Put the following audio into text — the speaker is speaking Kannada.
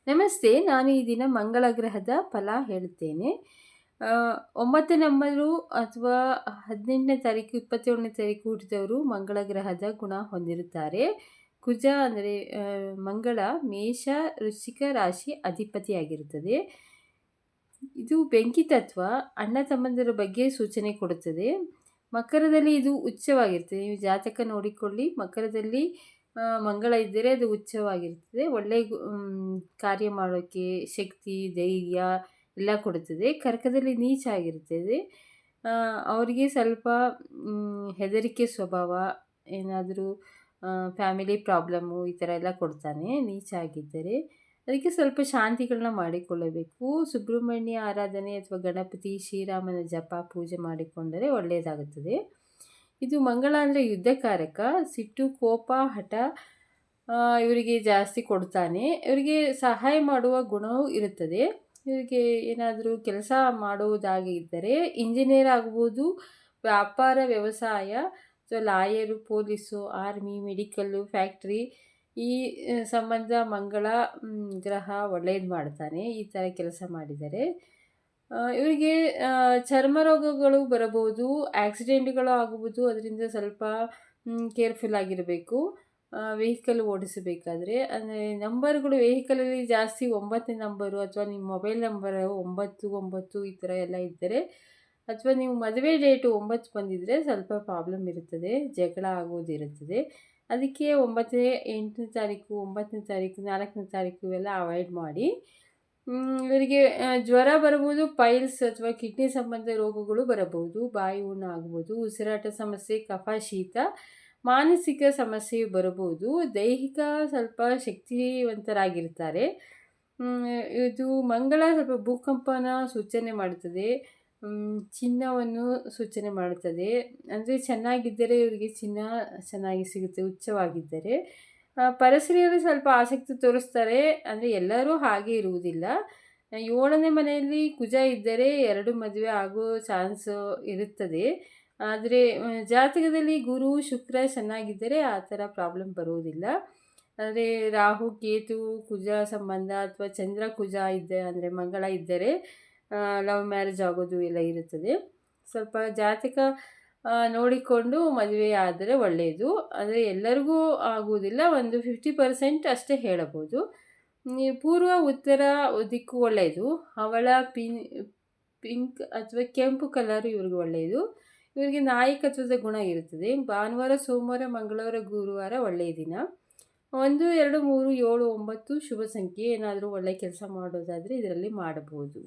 ನಮಸ್ತೆ. ನಾನು ಈ ದಿನ ಮಂಗಳ ಗ್ರಹದ ಫಲ ಹೇಳುತ್ತೇನೆ. 9 ನಂಬರು ಅಥವಾ 18ನೇ ತಾರೀಕು, 27ನೇ ತಾರೀಕು ಹುಟ್ಟಿದವರು ಮಂಗಳ ಗ್ರಹದ ಗುಣ ಹೊಂದಿರುತ್ತಾರೆ. ಕುಜ ಅಂದರೆ ಮಂಗಳ ಮೇಷ, ವೃಶ್ಚಿಕ ರಾಶಿ ಅಧಿಪತಿಯಾಗಿರುತ್ತದೆ. ಇದು ಬೆಂಕಿ ತತ್ವ, ಅಣ್ಣ ತಮ್ಮಂದಿರ ಬಗ್ಗೆ ಸೂಚನೆ ಕೊಡುತ್ತದೆ. ಮಕರದಲ್ಲಿ ಇದು ಉಚ್ಚವಾಗಿರ್ತದೆ. ನೀವು ಜಾತಕ ನೋಡಿಕೊಳ್ಳಿ. ಮಕರದಲ್ಲಿ ಮಂಗಳ ಇದ್ದರೆ ಅದು ಉಚ್ಚವಾಗಿರ್ತದೆ. ಒಳ್ಳೆಯ ಕಾರ್ಯ ಮಾಡೋಕ್ಕೆ ಶಕ್ತಿ, ಧೈರ್ಯ ಎಲ್ಲ ಕೊಡುತ್ತದೆ. ಕರ್ಕದಲ್ಲಿ ನೀಚ ಆಗಿರುತ್ತದೆ. ಅವರಿಗೆ ಸ್ವಲ್ಪ ಹೆದರಿಕೆ ಸ್ವಭಾವ, ಏನಾದರೂ ಫ್ಯಾಮಿಲಿ ಪ್ರಾಬ್ಲಮ್ಮು ಈ ಥರ ಎಲ್ಲ ಕೊಡ್ತಾನೆ ನೀಚ ಆಗಿದ್ದರೆ. ಅದಕ್ಕೆ ಸ್ವಲ್ಪ ಶಾಂತಿಗಳನ್ನ ಮಾಡಿಕೊಳ್ಳಬೇಕು. ಸುಬ್ರಹ್ಮಣ್ಯ ಆರಾಧನೆ ಅಥವಾ ಗಣಪತಿ, ಶ್ರೀರಾಮನ ಜಪ, ಪೂಜೆ ಮಾಡಿಕೊಂಡರೆ ಒಳ್ಳೆಯದಾಗುತ್ತದೆ. ಇದು ಮಂಗಳ ಅಂದರೆ ಯುದ್ಧಕಾರಕ. ಸಿಟ್ಟು, ಕೋಪ, ಹಠ ಇವರಿಗೆ ಜಾಸ್ತಿ ಕೊಡ್ತಾನೆ. ಇವರಿಗೆ ಸಹಾಯ ಮಾಡುವ ಗುಣವೂ ಇರುತ್ತದೆ. ಇವರಿಗೆ ಏನಾದರೂ ಕೆಲಸ ಮಾಡುವುದಾಗಿದ್ದರೆ ಇಂಜಿನಿಯರ್ ಆಗ್ಬೋದು, ವ್ಯಾಪಾರ, ವ್ಯವಸಾಯ ಅಥವಾ lawyer, police, army, medical, factory ಈ ಸಂಬಂಧ ಮಂಗಳ ಗ್ರಹ ಒಳ್ಳೆಯದು ಮಾಡ್ತಾನೆ ಈ ಥರ ಕೆಲಸ ಮಾಡಿದರೆ. ಇವರಿಗೆ ಚರ್ಮ ರೋಗಗಳು ಬರಬಹುದು, ಆಕ್ಸಿಡೆಂಟ್ಗಳು ಆಗಬಹುದು. ಅದರಿಂದ ಸ್ವಲ್ಪ ಕೇರ್ಫುಲ್ ಆಗಿರಬೇಕು ವೆಹಿಕಲ್ ಓಡಿಸಬೇಕಾದ್ರೆ. ಅಂದರೆ ನಂಬರ್ಗಳು ವೆಹಿಕಲಲ್ಲಿ ಜಾಸ್ತಿ 9ನೇ ನಂಬರು ಅಥವಾ ನಿಮ್ಮ ಮೊಬೈಲ್ ನಂಬರು 99 ಈ ಥರ ಎಲ್ಲ ಇದ್ದರೆ, ಅಥವಾ ನೀವು ಮದುವೆ ಡೇಟು 9 ಬಂದಿದ್ದರೆ ಸ್ವಲ್ಪ ಪ್ರಾಬ್ಲಮ್ ಇರುತ್ತದೆ, ಜಗಳ ಆಗೋದಿರುತ್ತದೆ. ಅದಕ್ಕೆ 9ನೇ 8ನೇ ತಾರೀಕು, 9ನೇ ತಾರೀಕು, 4ನೇ ತಾರೀಕು ಇವೆಲ್ಲ ಅವಾಯ್ಡ್ ಮಾಡಿ. ಇವರಿಗೆ ಜ್ವರ ಬರಬಹುದು, ಪೈಲ್ಸ್ ಅಥವಾ ಕಿಡ್ನಿ ಸಂಬಂಧ ರೋಗಗಳು ಬರಬಹುದು, ಬಾಯಿ ಹುಣ್ಣು ಆಗ್ಬೋದು, ಉಸಿರಾಟ ಸಮಸ್ಯೆ, ಕಫ, ಶೀತ, ಮಾನಸಿಕ ಸಮಸ್ಯೆ ಬರಬಹುದು. ದೈಹಿಕ ಸ್ವಲ್ಪ ಶಕ್ತಿವಂತರಾಗಿರ್ತಾರೆ. ಇದು ಮಂಗಳ ಸ್ವಲ್ಪ ಭೂಕಂಪನ ಸೂಚನೆ ಮಾಡುತ್ತದೆ, ಚಿನ್ನವನ್ನು ಸೂಚನೆ ಮಾಡುತ್ತದೆ. ಅಂದರೆ ಚೆನ್ನಾಗಿದ್ದರೆ ಇವರಿಗೆ ಚಿನ್ನ ಚೆನ್ನಾಗಿ ಸಿಗುತ್ತೆ ಉಚ್ಚವಾಗಿದ್ದರೆ. ಪರಸ್ತ್ರೀಯರು ಸ್ವಲ್ಪ ಆಸಕ್ತಿ ತೋರಿಸ್ತಾರೆ. ಅಂದರೆ ಎಲ್ಲರೂ ಹಾಗೆ ಇರುವುದಿಲ್ಲ. 7ನೇ ಮನೆಯಲ್ಲಿ ಕುಜ ಇದ್ದರೆ 2 ಮದುವೆ ಆಗೋ ಚಾನ್ಸು ಇರುತ್ತದೆ. ಆದರೆ ಜಾತಕದಲ್ಲಿ ಗುರು, ಶುಕ್ರ ಚೆನ್ನಾಗಿದ್ದರೆ ಆ ಥರ ಪ್ರಾಬ್ಲಮ್ ಬರುವುದಿಲ್ಲ. ಅಂದರೆ ರಾಹು, ಕೇತು, ಕುಜ ಸಂಬಂಧ ಅಥವಾ ಚಂದ್ರ ಕುಜ ಅಂದರೆ ಮಂಗಳ ಇದ್ದರೆ ಲವ್ ಮ್ಯಾರೇಜ್ ಆಗೋದು ಎಲ್ಲ ಇರುತ್ತದೆ. ಸ್ವಲ್ಪ ಜಾತಕ ನೋಡಿಕೊಂಡು ಮದುವೆ ಆದರೆ ಒಳ್ಳೆಯದು. ಆದರೆ ಎಲ್ಲರಿಗೂ ಆಗುವುದಿಲ್ಲ, ಒಂದು 50% ಅಷ್ಟೇ ಹೇಳಬಹುದು. ಪೂರ್ವ, ಉತ್ತರ ದಿಕ್ಕು ಒಳ್ಳೆಯದು. ಹವಳ, ಪಿಂಕ್ ಅಥವಾ ಕೆಂಪು ಕಲರು ಇವ್ರಿಗೆ ಒಳ್ಳೆಯದು. ಇವರಿಗೆ ನಾಯಕತ್ವದ ಗುಣ ಇರುತ್ತದೆ. ಭಾನುವಾರ, ಸೋಮವಾರ, ಮಂಗಳವಾರ, ಗುರುವಾರ ಒಳ್ಳೆಯ ದಿನ. 1, 2, 3, 7, 9 ಶುಭ ಸಂಖ್ಯೆ. ಏನಾದರೂ ಒಳ್ಳೆಯ ಕೆಲಸ ಮಾಡೋದಾದರೆ ಇದರಲ್ಲಿ ಮಾಡಬಹುದು.